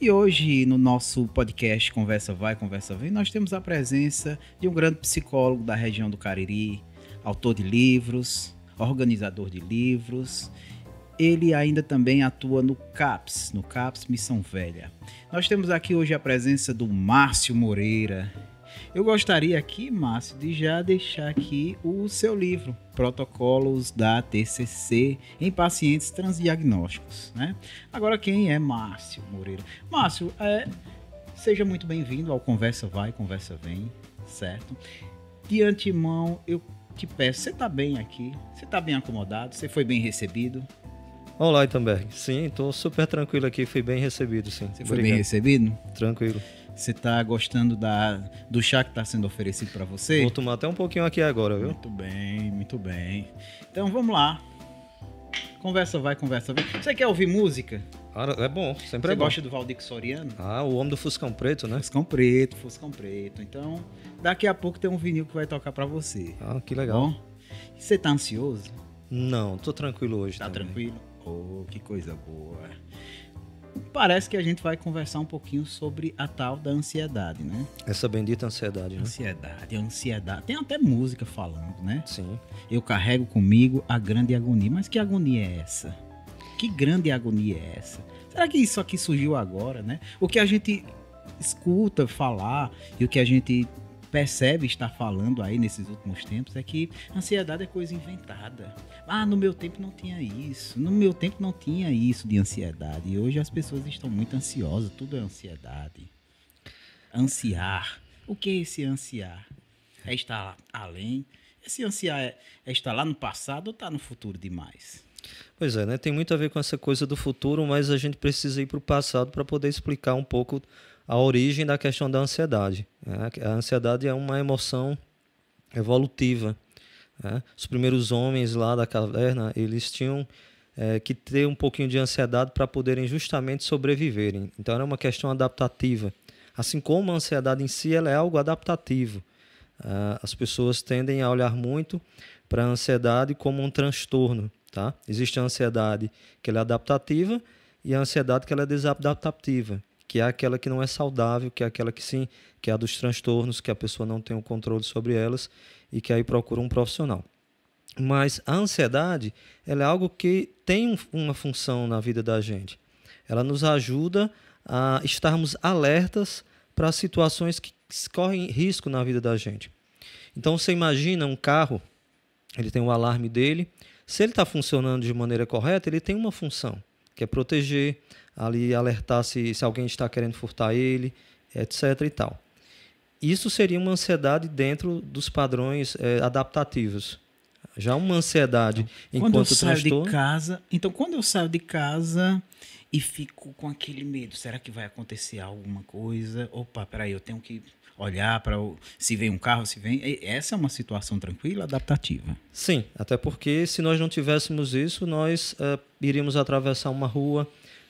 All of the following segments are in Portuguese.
E hoje, no nosso podcast Conversa Vai, Conversa Vem, nós temos a presença de um grande psicólogo da região do Cariri, autor de livros, organizador de livros. Ele ainda também atua no CAPS Missão Velha. Nós temos aqui hoje a presença do Márcio Moreira. Eu gostaria aqui, Márcio, de já deixar aqui o seu livro, Protocolos da TCC em Pacientes Transdiagnósticos, né? Agora, quem é Márcio Moreira? Márcio, seja muito bem-vindo ao Conversa Vai, Conversa Vem, certo? De antemão, eu te peço, você está bem aqui? Você está bem acomodado? Você foi bem recebido? Olá, Itamberg. Sim, estou super tranquilo aqui, fui bem recebido, sim. Você foi bem recebido? Tranquilo. Você está gostando do chá que está sendo oferecido para você? Vou tomar até um pouquinho aqui agora, viu? Muito bem, muito bem. Então vamos lá. Conversa vai, conversa vem. Você quer ouvir música? É bom, sempre Você é bom. gosta do Valdir Soriano? O homem do Fuscão Preto, né? Fuscão Preto. Então, daqui a pouco tem um vinil que vai tocar para você. Que legal. Bom? Você tá ansioso? Não, tô tranquilo hoje. Tá também. tranquilo? Oh, que coisa boa. Parece que a gente vai conversar um pouquinho sobre a tal da ansiedade, né? Essa bendita ansiedade, né? Ansiedade. Tem até música falando, né? Sim. Eu carrego comigo a grande agonia. Mas que agonia é essa? Que grande agonia é essa? Será que isso aqui surgiu agora, né? O que a gente escuta falar e o que a gente percebe estar falando aí nesses últimos tempos é que ansiedade é coisa inventada. No meu tempo não tinha isso. No meu tempo não tinha isso de ansiedade. E hoje as pessoas estão muito ansiosas. Tudo é ansiedade. Ansiar. O que é esse ansiar? É estar além? Esse ansiar é estar lá no passado ou estar no futuro demais? Pois é, né? Tem muito a ver com essa coisa do futuro, mas a gente precisa ir para o passado para poder explicar um pouco a origem da questão da ansiedade. A ansiedade é uma emoção evolutiva. Os primeiros homens lá da caverna, eles tinham que ter um pouquinho de ansiedade para poderem justamente sobreviverem. Então era uma questão adaptativa. Assim como a ansiedade em si, ela é algo adaptativo. As pessoas tendem a olhar muito para a ansiedade como um transtorno. Tá? Existe a ansiedade que ela é adaptativa e a ansiedade que ela é desadaptativa, que é aquela que não é saudável, que é aquela que é a dos transtornos, que a pessoa não tem o controle sobre elas e que aí procura um profissional. Mas a ansiedade, ela é algo que tem uma função na vida da gente. Ela nos ajuda a estarmos alertas para situações que correm risco na vida da gente. Então você imagina um carro, ele tem o alarme dele, se ele está funcionando de maneira correta, ele tem uma função, que é proteger, ali alertar se alguém está querendo furtar ele, etc. e tal. Isso seria uma ansiedade dentro dos padrões adaptativos. Já uma ansiedade enquanto transtorno... Quando eu saio de casa e fico com aquele medo, será que vai acontecer alguma coisa? Opa, peraí, eu tenho que olhar para se vem um carro, se vem... Essa é uma situação tranquila, adaptativa? Sim, até porque se nós não tivéssemos isso, nós iríamos atravessar uma rua,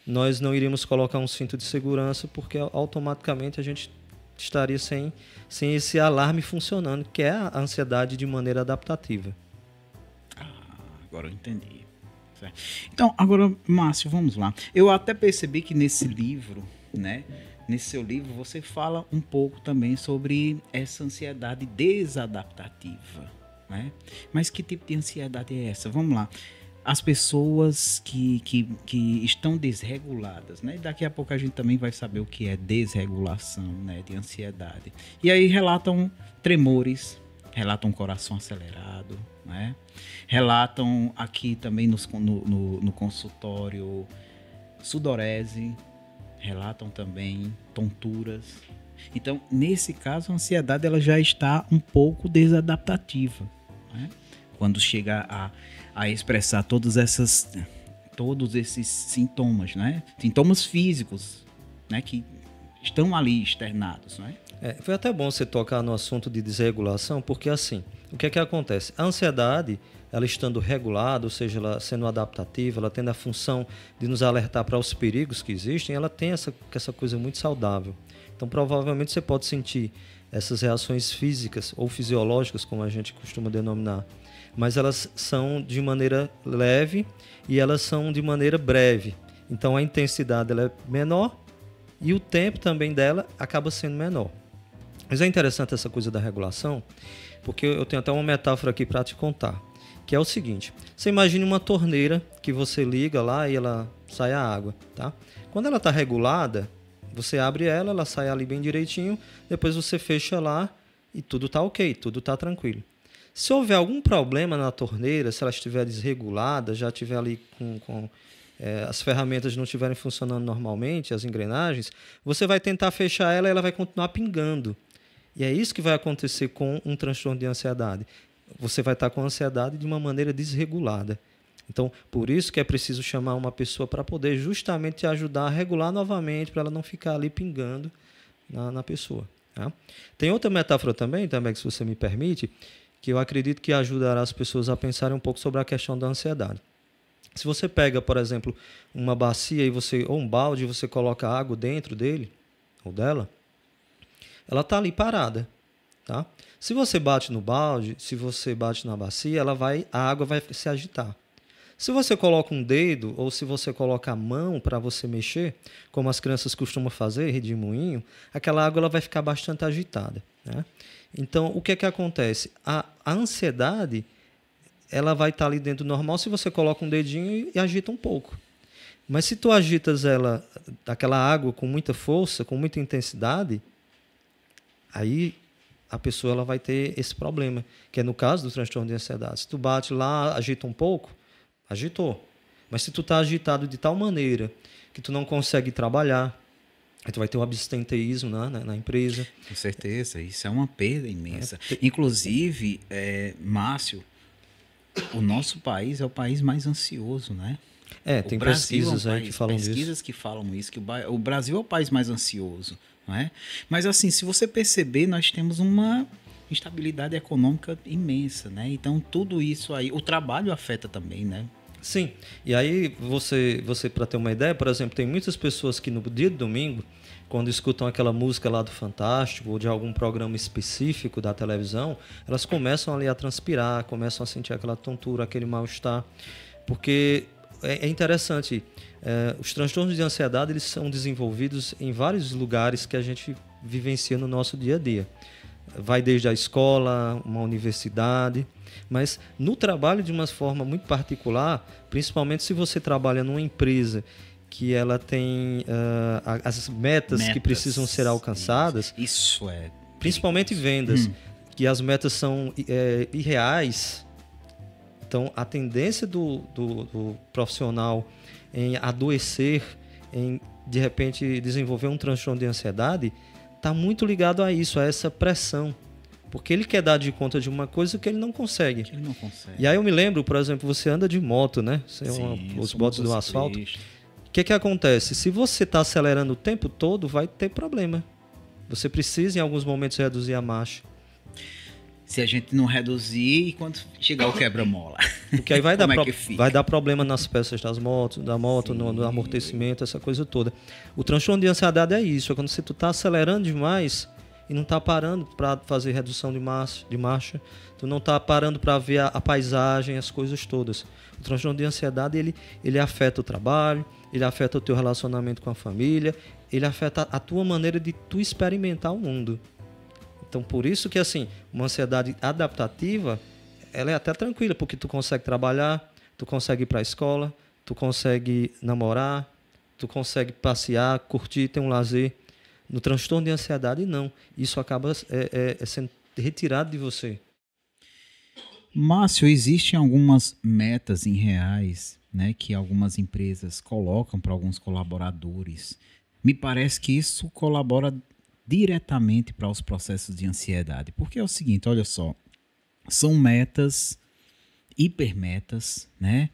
nós não iríamos colocar um cinto de segurança, porque automaticamente a gente estaria sem esse alarme funcionando, que é a ansiedade de maneira adaptativa. Agora eu entendi. Certo. Então, agora, Márcio, vamos lá. Eu até percebi que nesse livro, né? Nesse seu livro, você fala um pouco também sobre essa ansiedade desadaptativa, né? Mas que tipo de ansiedade é essa? Vamos lá. As pessoas que estão desreguladas, né? Daqui a pouco a gente também vai saber o que é desregulação, né? De ansiedade. E aí relatam tremores, relatam coração acelerado, né? Relatam aqui também no consultório sudorese, relatam também tonturas. Então, nesse caso, a ansiedade ela já está um pouco desadaptativa, né? Quando chega a expressar todos esses sintomas, né? Sintomas físicos, né? Que estão ali externados, né? Foi até bom você tocar no assunto de desregulação, porque assim, o que é que acontece? A ansiedade, ela estando regulada, ou seja, ela sendo adaptativa, ela tendo a função de nos alertar para os perigos que existem, ela tem essa coisa muito saudável. Então, provavelmente você pode sentir essas reações físicas ou fisiológicas, como a gente costuma denominar, mas elas são de maneira leve e elas são de maneira breve. Então, a intensidade ela é menor e o tempo também dela acaba sendo menor. Mas é interessante essa coisa da regulação, porque eu tenho até uma metáfora aqui para te contar, que é o seguinte: você imagine uma torneira que você liga lá e ela sai a água, tá? Quando ela está regulada, você abre ela, ela sai ali bem direitinho, depois você fecha lá e tudo está ok, tudo está tranquilo. Se houver algum problema na torneira, se ela estiver desregulada, já estiver ali as ferramentas não estiverem funcionando normalmente, as engrenagens, você vai tentar fechar ela e ela vai continuar pingando. E é isso que vai acontecer com um transtorno de ansiedade. Você vai estar com ansiedade de uma maneira desregulada. Então, por isso que é preciso chamar uma pessoa para poder justamente te ajudar a regular novamente, para ela não ficar ali pingando na pessoa. Tá? Tem outra metáfora também, se você me permite, que eu acredito que ajudará as pessoas a pensarem um pouco sobre a questão da ansiedade. Se você pega, por exemplo, uma bacia ou um balde e você coloca água dentro dele ou dela, ela está ali parada. Tá? Se você bate no balde, se você bate na bacia, a água vai se agitar. Se você coloca um dedo ou se você coloca a mão para você mexer, como as crianças costumam fazer, redemoinho, aquela água ela vai ficar bastante agitada. Né? Então, o que é que acontece? A ansiedade ela vai estar ali dentro do normal se você coloca um dedinho e agita um pouco. Mas se tu agitas aquela água com muita força, com muita intensidade, aí a pessoa ela vai ter esse problema, que é no caso do transtorno de ansiedade. Se tu bate lá, agita um pouco, agitou. Mas se tu está agitado de tal maneira que tu não consegue trabalhar, aí tu vai ter um absenteísmo na empresa. Com certeza, isso é uma perda imensa. Inclusive, Márcio, o nosso país é o país mais ansioso, né? Tem pesquisas aí que falam disso. Pesquisas que falam isso, que o Brasil é o país mais ansioso, não é? Mas assim, se você perceber, nós temos uma instabilidade econômica imensa, né? Então, tudo isso aí, o trabalho afeta também, né? Sim, e aí você para ter uma ideia, por exemplo, tem muitas pessoas que no dia de domingo, quando escutam aquela música lá do Fantástico ou de algum programa específico da televisão, elas começam ali a transpirar, começam a sentir aquela tontura, aquele mal-estar, porque é interessante, os transtornos de ansiedade eles são desenvolvidos em vários lugares que a gente vivencia no nosso dia a dia. Vai desde a escola, uma universidade, mas no trabalho de uma forma muito particular, principalmente se você trabalha numa empresa que ela tem as metas que precisam ser alcançadas. Isso é... Principalmente vendas, que as metas são irreais. Então, a tendência do profissional em adoecer, em, de repente, desenvolver um transtorno de ansiedade, está muito ligado a isso, a essa pressão. Porque ele quer dar de conta de uma coisa que ele não consegue. E aí eu me lembro, por exemplo, você anda de moto, né? Os botos do asfalto. O que acontece? Se você está acelerando o tempo todo, vai ter problema. Você precisa, em alguns momentos, reduzir a marcha. Se a gente não reduzir, e quando chegar o quebra-mola? Porque aí vai dar problema nas peças da moto, no amortecimento, essa coisa toda. O transtorno de ansiedade é isso, é quando você está acelerando demais e não está parando para fazer redução de marcha, tu não está parando para ver a paisagem, as coisas todas. O transtorno de ansiedade, ele afeta o trabalho, ele afeta o teu relacionamento com a família, ele afeta a tua maneira de tu experimentar o mundo. Então, por isso que, assim, uma ansiedade adaptativa, ela é até tranquila, porque tu consegue trabalhar, tu consegue ir para a escola, tu consegue namorar, tu consegue passear, curtir, ter um lazer. No transtorno de ansiedade, não. Isso acaba sendo retirado de você. Márcio, existem algumas metas em reais, né, que algumas empresas colocam para alguns colaboradores. Me parece que isso colabora diretamente para os processos de ansiedade. Porque é o seguinte, olha só, são metas, hipermetas, né?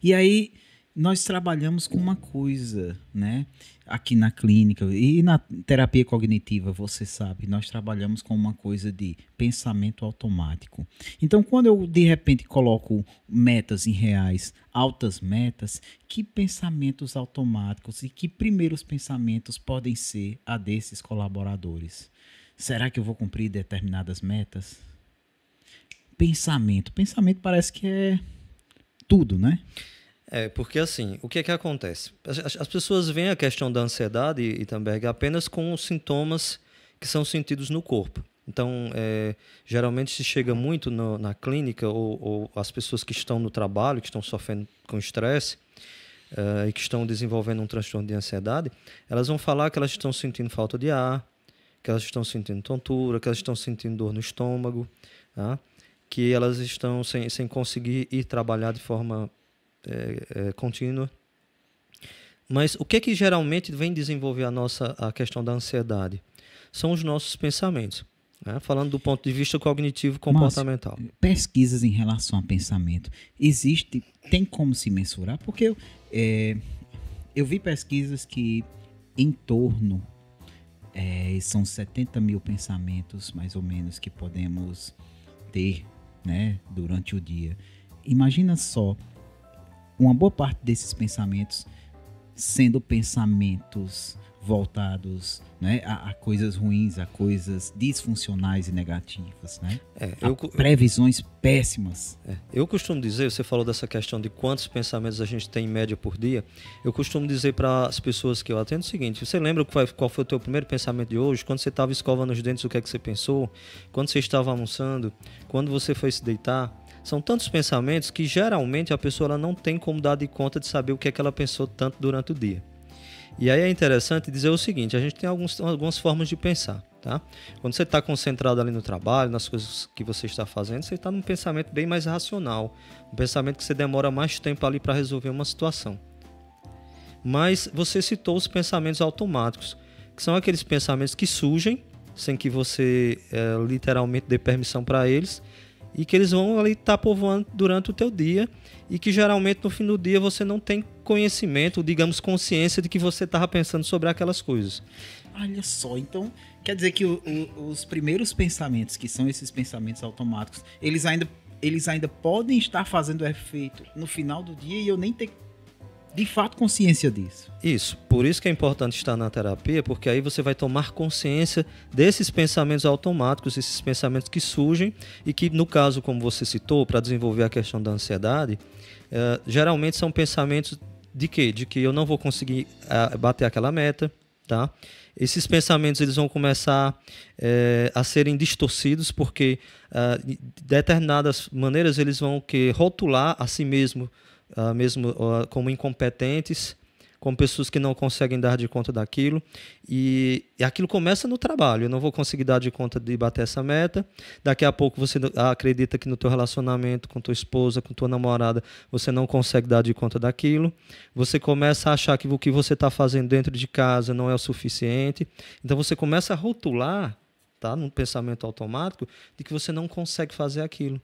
E aí nós trabalhamos com uma coisa, né? Aqui na clínica e na terapia cognitiva, você sabe, nós trabalhamos com uma coisa de pensamento automático. Então, quando eu de repente coloco metas em reais, altas metas, que pensamentos automáticos e que primeiros pensamentos podem ser a desses colaboradores? Será que eu vou cumprir determinadas metas? Pensamento parece que é tudo, né? Porque assim, o que é que acontece? As pessoas veem a questão da ansiedade, Itamberg, apenas com os sintomas que são sentidos no corpo. Então, geralmente se chega muito na clínica, ou as pessoas que estão no trabalho, que estão sofrendo com estresse, e que estão desenvolvendo um transtorno de ansiedade, elas vão falar que elas estão sentindo falta de ar, que elas estão sentindo tontura, que elas estão sentindo dor no estômago, tá? Que elas estão sem conseguir ir trabalhar de forma contínua. Mas o que é que geralmente vem desenvolver a questão da ansiedade? São os nossos pensamentos, né? Falando do ponto de vista cognitivo-comportamental. Márcio, pesquisas em relação a pensamento, tem como se mensurar? Porque eu vi pesquisas que em torno, são 70 mil pensamentos, mais ou menos, que podemos ter, né, durante o dia. Imagina só, uma boa parte desses pensamentos sendo pensamentos voltados, né, a coisas ruins, a coisas disfuncionais e negativas, né? Previsões péssimas. Eu costumo dizer, você falou dessa questão de quantos pensamentos a gente tem em média por dia, eu costumo dizer para as pessoas que eu atendo o seguinte: você lembra qual foi o teu primeiro pensamento de hoje? Quando você estava escovando os dentes, o que é que você pensou? Quando você estava almoçando? Quando você foi se deitar? São tantos pensamentos que geralmente a pessoa ela não tem como dar de conta de saber o que é que ela pensou tanto durante o dia. E aí é interessante dizer o seguinte: a gente tem algumas formas de pensar, tá? Quando você está concentrado ali no trabalho, nas coisas que você está fazendo, você está num pensamento bem mais racional, um pensamento que você demora mais tempo ali para resolver uma situação. Mas você citou os pensamentos automáticos, que são aqueles pensamentos que surgem sem que você literalmente dê permissão para eles, e que eles vão ali estar povoando durante o teu dia, e que geralmente no fim do dia você não tem conhecimento, digamos, consciência de que você estava pensando sobre aquelas coisas. Olha só, então quer dizer que os primeiros pensamentos, que são esses pensamentos automáticos, eles ainda podem estar fazendo efeito no final do dia e eu nem ter de fato consciência disso. Isso, por isso que é importante estar na terapia, porque aí você vai tomar consciência desses pensamentos automáticos, esses pensamentos que surgem e que, no caso, como você citou, para desenvolver a questão da ansiedade, geralmente são pensamentos de quê? De que eu não vou conseguir bater aquela meta, tá? Esses pensamentos eles vão começar a serem distorcidos, porque de determinadas maneiras eles vão rotular a si mesmo como incompetentes, como pessoas que não conseguem dar de conta daquilo, e aquilo começa no trabalho. Eu não vou conseguir dar de conta de bater essa meta. Daqui a pouco você acredita que no teu relacionamento com tua esposa, com tua namorada, você não consegue dar de conta daquilo. Você começa a achar que o que você está fazendo dentro de casa não é o suficiente. Então você começa a rotular, tá, num pensamento automático, de que você não consegue fazer aquilo.